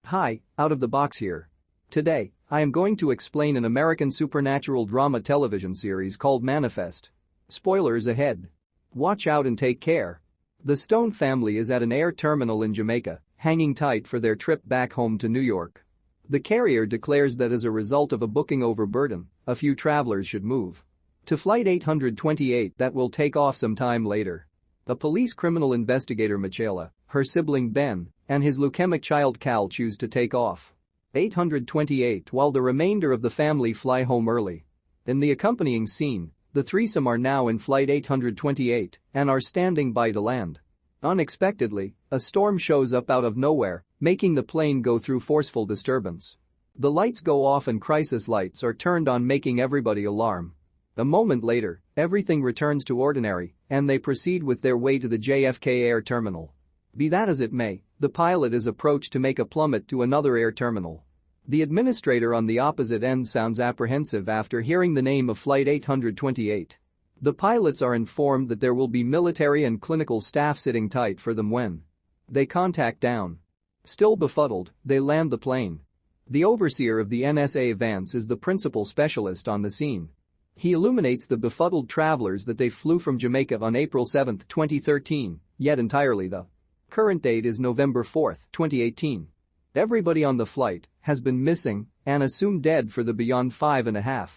Hi, out of the box here. Today, I am going to explain an American supernatural drama television series called Manifest. Spoilers ahead. Watch out and take care. The Stone family is at an air terminal in Jamaica, hanging tight for their trip back home to New York. The carrier declares that as a result of a booking overburden, a few travelers should move to Flight 828 that will take off some time later. A police criminal investigator Michaela, her sibling Ben, and his leukemic child Cal choose to take off 828 while the remainder of the family fly home early. In the accompanying scene, the threesome are now in Flight 828 and are standing by to land. Unexpectedly, a storm shows up out of nowhere, making the plane go through forceful disturbance. The lights go off and crisis lights are turned on, making everybody alarm. A moment later, everything returns to ordinary and they proceed with their way to the JFK air terminal. Be that as it may, the pilot is approached to make a plummet to another air terminal. The administrator on the opposite end sounds apprehensive after hearing the name of Flight 828. The pilots are informed that there will be military and clinical staff sitting tight for them when they contact down. Still befuddled, they land the plane. The overseer of the NSA Vance is the principal specialist on the scene. He illuminates the befuddled travelers that they flew from Jamaica on April 7, 2013, yet entirely the current date is November 4, 2018. Everybody on the flight has been missing and assumed dead for the beyond 5.5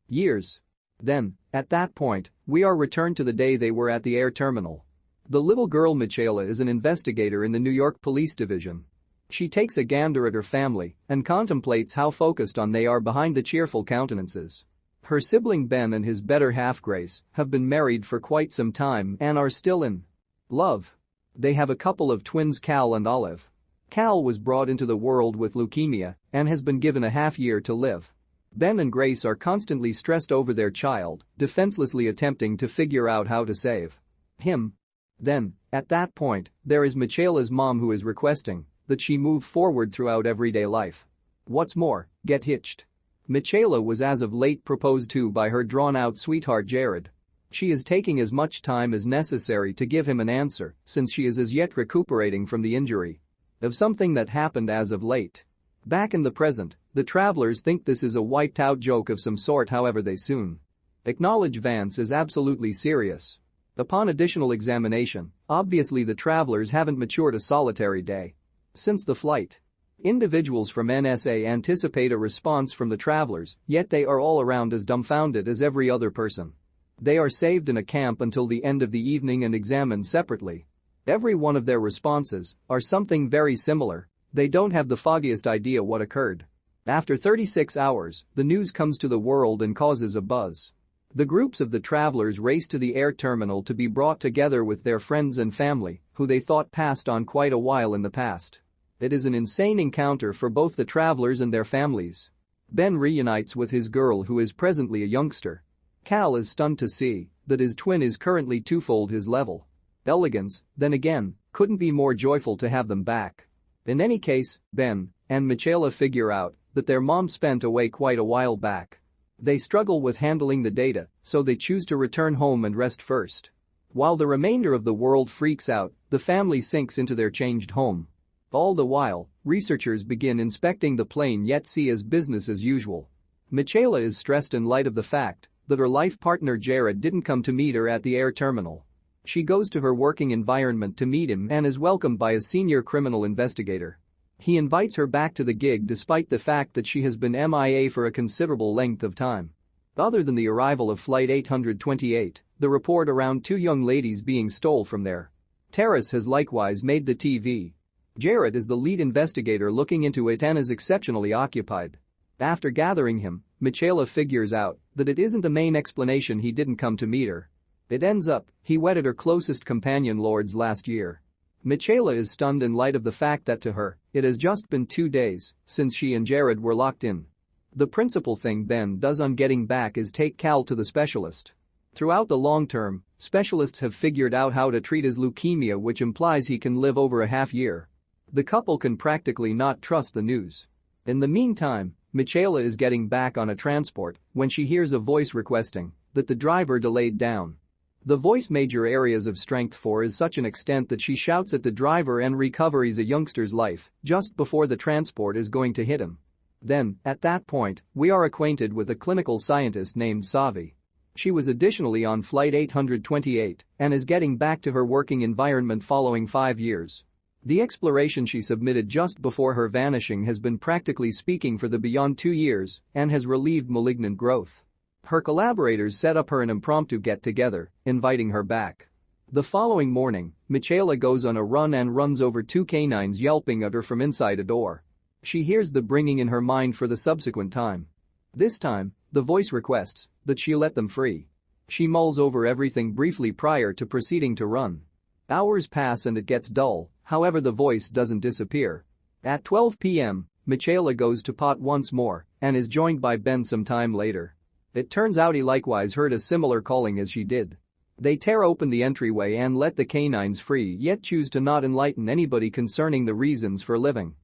years. Then, at that point, we are returned to the day they were at the air terminal. The little girl Michaela is an investigator in the New York Police Division. She takes a gander at her family and contemplates how focused on they are behind the cheerful countenances. Her sibling Ben and his better half Grace have been married for quite some time and are still in love. They have a couple of twins, Cal and Olive. Cal was brought into the world with leukemia and has been given a half year to live. Ben and Grace are constantly stressed over their child, defenselessly attempting to figure out how to save him. Then, at that point, there is Michaela's mom who is requesting that she move forward throughout everyday life. What's more, get hitched. Michaela was as of late proposed to by her drawn-out sweetheart Jared. She is taking as much time as necessary to give him an answer since she is as yet recuperating from the injury of something that happened as of late. Back in the present, the travelers think this is a wiped-out joke of some sort, however they soon acknowledge Vance is absolutely serious. Upon additional examination, obviously the travelers haven't matured a solitary day since the flight. Individuals from NSA anticipate a response from the travelers, yet they are all around as dumbfounded as every other person. They are saved in a camp until the end of the evening and examined separately. Every one of their responses are something very similar. They don't have the foggiest idea what occurred. After 36 hours, the news comes to the world and causes a buzz. The groups of the travelers race to the air terminal to be brought together with their friends and family, who they thought passed on quite a while in the past. It is an insane encounter for both the travelers and their families. Ben reunites with his girl who is presently a youngster. Cal is stunned to see that his twin is currently twofold his level. Elegance, then again, couldn't be more joyful to have them back. In any case, Ben and Michaela figure out that their mom spent away quite a while back. They struggle with handling the data, so they choose to return home and rest first. While the remainder of the world freaks out, the family sinks into their changed home. All the while, researchers begin inspecting the plane yet see as business as usual. Michaela is stressed in light of the fact that her life partner Jared didn't come to meet her at the air terminal. She goes to her working environment to meet him and is welcomed by a senior criminal investigator. He invites her back to the gig despite the fact that she has been MIA for a considerable length of time. Other than the arrival of Flight 828, the report around two young ladies being stole from their terrace has likewise made the TV. Jared is the lead investigator looking into it and is exceptionally occupied. After gathering him, Michaela figures out that it isn't the main explanation he didn't come to meet her. It ends up, he wedded her closest companion Lourdes last year. Michaela is stunned in light of the fact that to her, it has just been 2 days since she and Jared were locked in. The principal thing Ben does on getting back is take Cal to the specialist. Throughout the long term, specialists have figured out how to treat his leukemia, which implies he can live over a half year. The couple can practically not trust the news. In the meantime, Michaela is getting back on a transport when she hears a voice requesting that the driver delayed down. The voice major areas of strength for is such an extent that she shouts at the driver and recovers a youngster's life just before the transport is going to hit him. Then, at that point, we are acquainted with a clinical scientist named Savi. She was additionally on Flight 828 and is getting back to her working environment following 5 years. The exploration she submitted just before her vanishing has been practically speaking for the beyond 2 years and has relieved malignant growth. Her collaborators set up her an impromptu get-together, inviting her back. The following morning, Michaela goes on a run and runs over 2 canines yelping at her from inside a door. She hears the bringing in her mind for the subsequent time. This time, the voice requests that she let them free. She mulls over everything briefly prior to proceeding to run. Hours pass and it gets dull, however the voice doesn't disappear. At 12 p.m., Michaela goes to pot once more and is joined by Ben some time later. It turns out he likewise heard a similar calling as she did. They tear open the entryway and let the canines free yet choose to not enlighten anybody concerning the reasons for living.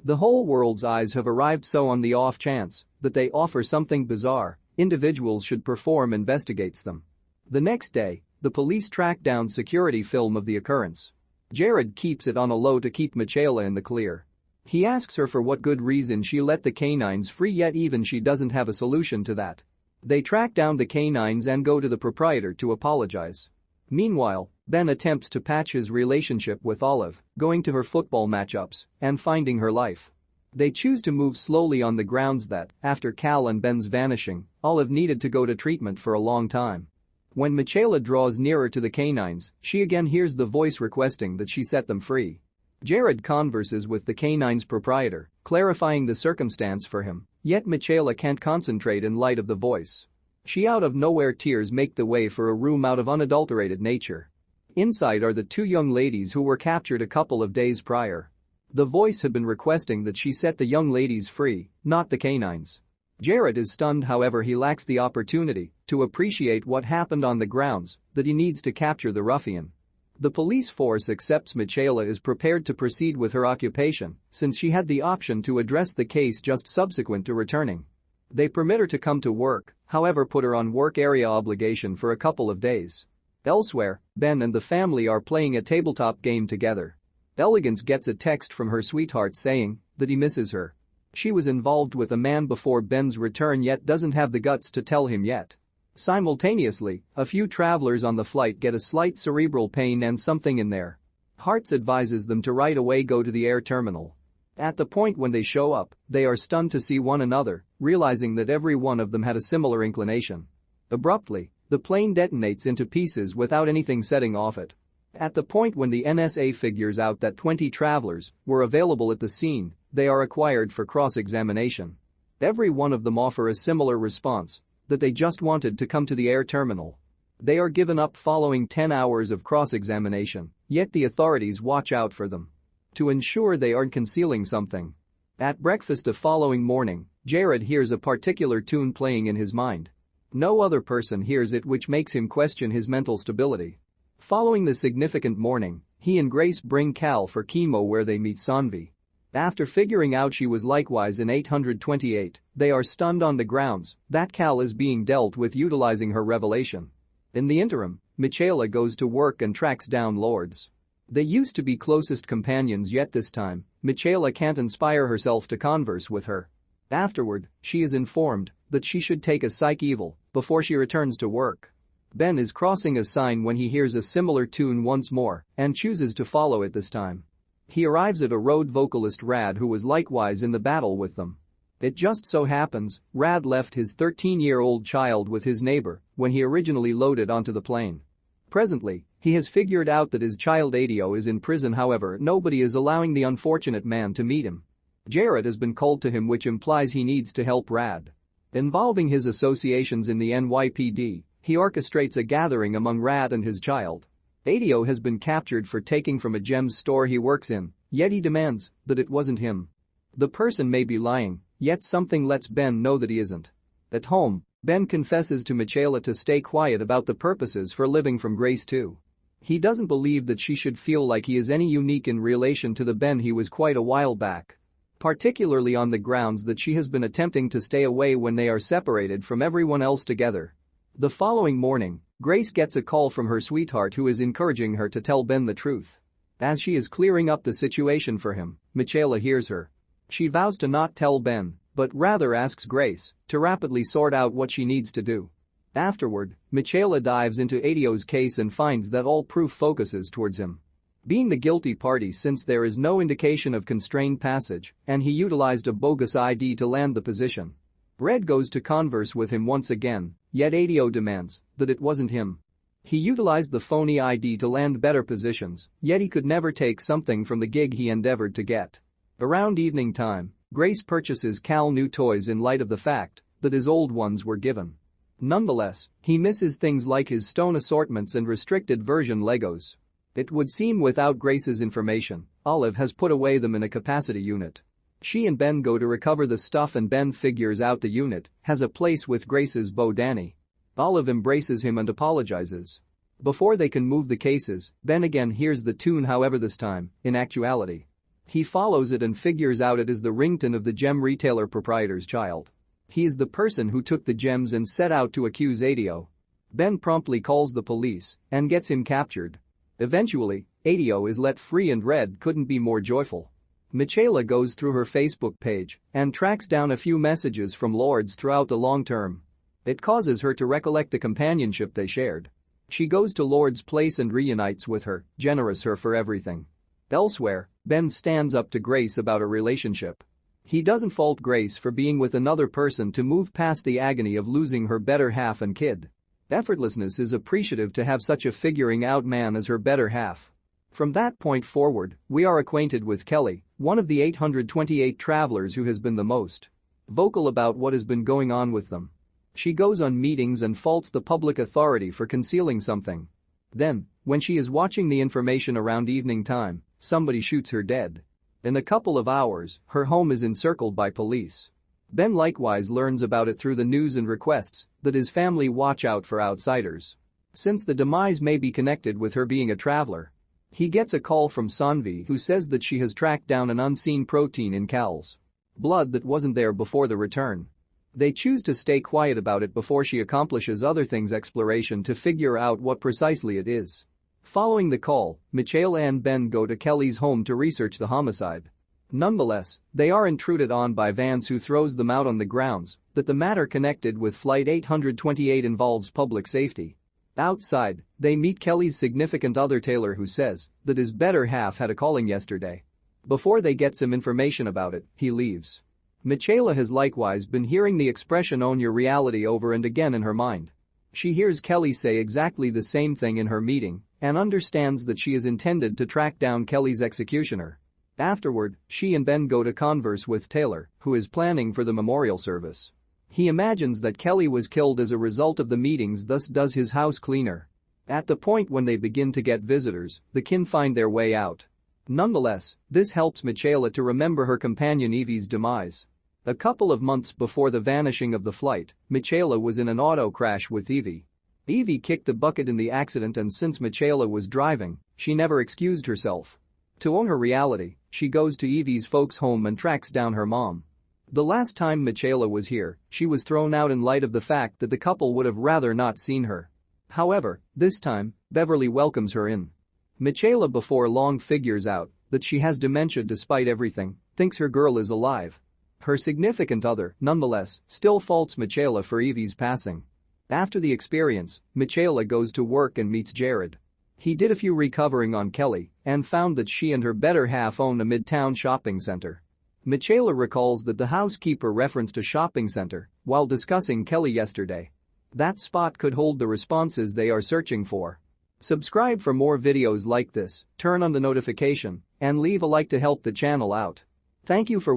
The whole world's eyes have arrived, so on the off chance that they offer something bizarre, individuals should perform investigates them. The next day, the police track down security film of the occurrence. Jared keeps it on a low to keep Michaela in the clear. He asks her for what good reason she let the canines free, yet even she doesn't have a solution to that. They track down the canines and go to the proprietor to apologize. Meanwhile, Ben attempts to patch his relationship with Olive, going to her football matchups and finding her life. They choose to move slowly on the grounds that, after Cal and Ben's vanishing, Olive needed to go to treatment for a long time. When Michaela draws nearer to the canines, she again hears the voice requesting that she set them free. Jared converses with the canine's proprietor, clarifying the circumstance for him, yet Michaela can't concentrate in light of the voice. She out of nowhere tears make the way for a room out of unadulterated nature. Inside are the 2 young ladies who were captured a couple of days prior. The voice had been requesting that she set the young ladies free, not the canines. Jared is stunned, however he lacks the opportunity to appreciate what happened on the grounds that he needs to capture the ruffian. The police force accepts Michaela is prepared to proceed with her occupation since she had the option to address the case just subsequent to returning. They permit her to come to work, however put her on work area obligation for a couple of days. Elsewhere, Ben and the family are playing a tabletop game together. Elegance gets a text from her sweetheart saying that he misses her. She was involved with a man before Ben's return yet doesn't have the guts to tell him yet. Simultaneously, a few travelers on the flight get a slight cerebral pain and something in their hearts advises them to right away go to the air terminal. At the point when they show up, they are stunned to see one another, realizing that every one of them had a similar inclination. Abruptly, the plane detonates into pieces without anything setting off it. At the point when the NSA figures out that 20 travelers were available at the scene, they are acquired for cross-examination. Every one of them offer a similar response, that they just wanted to come to the air terminal. They are given up following 10 hours of cross-examination, yet the authorities watch out for them to ensure they aren't concealing something. At breakfast the following morning, Jared hears a particular tune playing in his mind. No other person hears it, which makes him question his mental stability. Following the significant morning, he and Grace bring Cal for chemo where they meet Sanvi. After figuring out she was likewise in 828, they are stunned on the grounds that Cal is being dealt with utilizing her revelation. In the interim, Michaela goes to work and tracks down Lords. They used to be closest companions, yet this time, Michaela can't inspire herself to converse with her. Afterward, she is informed that she should take a psych eval before she returns to work. Ben is crossing a sign when he hears a similar tune once more and chooses to follow it this time. He arrives at a road vocalist Rad who was likewise in the battle with them. It just so happens, Rad left his 13-year-old child with his neighbor when he originally loaded onto the plane. Presently, he has figured out that his child Adio is in prison, however nobody is allowing the unfortunate man to meet him. Jared has been called to him, which implies he needs to help Rad. Involving his associations in the NYPD, he orchestrates a gathering among Rad and his child. Adio has been captured for taking from a gems store he works in, yet he demands that it wasn't him. The person may be lying, yet something lets Ben know that he isn't. At home, Ben confesses to Michaela to stay quiet about the purposes for living from Grace too. He doesn't believe that she should feel like he is any unique in relation to the Ben he was quite a while back. Particularly on the grounds that she has been attempting to stay away when they are separated from everyone else together. The following morning, Grace gets a call from her sweetheart who is encouraging her to tell Ben the truth. As she is clearing up the situation for him, Michaela hears her. She vows to not tell Ben, but rather asks Grace to rapidly sort out what she needs to do. Afterward, Michaela dives into Adio's case and finds that all proof focuses towards him being the guilty party since there is no indication of constrained passage and he utilized a bogus ID to land the position. Red goes to converse with him once again, yet Adio demands that it wasn't him. He utilized the phony ID to land better positions, yet he could never take something from the gig he endeavored to get. Around evening time, Grace purchases Cal new toys in light of the fact that his old ones were given. Nonetheless, he misses things like his stone assortments and restricted version Legos. It would seem without Grace's information, Olive has put away them in a capacity unit. She and Ben go to recover the stuff and Ben figures out the unit has a place with Grace's beau Danny. Olive embraces him and apologizes. Before they can move the cases, Ben again hears the tune, however this time, in actuality. He follows it and figures out it is the ringtone of the gem retailer proprietor's child. He is the person who took the gems and set out to accuse Adio. Ben promptly calls the police and gets him captured. Eventually, Adio is let free and Red couldn't be more joyful. Michaela goes through her Facebook page and tracks down a few messages from Lords throughout the long term. It causes her to recollect the companionship they shared. She goes to Lord's place and reunites with her, generous her for everything. Elsewhere, Ben stands up to Grace about a relationship. He doesn't fault Grace for being with another person to move past the agony of losing her better half and kid. Effortlessness is appreciative to have such a figuring-out man as her better half. From that point forward, we are acquainted with Kelly, one of the 828 travelers who has been the most vocal about what has been going on with them. She goes on meetings and faults the public authority for concealing something. Then, when she is watching the information around evening time, somebody shoots her dead. In a couple of hours, her home is encircled by police. Ben likewise learns about it through the news and requests that his family watch out for outsiders. Since the demise may be connected with her being a traveler, he gets a call from Sanvi who says that she has tracked down an unseen protein in Cal's blood that wasn't there before the return. They choose to stay quiet about it before she accomplishes other things exploration to figure out what precisely it is. Following the call, Michaela and Ben go to Kelly's home to research the homicide. Nonetheless, they are intruded on by Vance who throws them out on the grounds that the matter connected with Flight 828 involves public safety. Outside, they meet Kelly's significant other Taylor who says that his better half had a calling yesterday. Before they get some information about it, he leaves. Michaela has likewise been hearing the expression "own your reality" over and again in her mind. She hears Kelly say exactly the same thing in her meeting and understands that she is intended to track down Kelly's executioner. Afterward, she and Ben go to converse with Taylor, who is planning for the memorial service. He imagines that Kelly was killed as a result of the meetings, thus does his house cleaner. At the point when they begin to get visitors, the kin find their way out. Nonetheless, this helps Michaela to remember her companion Evie's demise. A couple of months before the vanishing of the flight, Michaela was in an auto crash with Evie. Evie kicked the bucket in the accident and since Michaela was driving, she never excused herself. To own her reality, she goes to Evie's folks' home and tracks down her mom. The last time Michaela was here, she was thrown out in light of the fact that the couple would have rather not seen her. However, this time, Beverly welcomes her in. Michaela before long figures out that she has dementia despite everything, thinks her girl is alive. Her significant other, nonetheless, still faults Michaela for Evie's passing. After the experience, Michaela goes to work and meets Jared. He did a few recovering on Kelly and found that she and her better half own a midtown shopping center. Michaela recalls that the housekeeper referenced a shopping center while discussing Kelly yesterday. That spot could hold the responses they are searching for. Subscribe for more videos like this, turn on the notification, and leave a like to help the channel out. Thank you for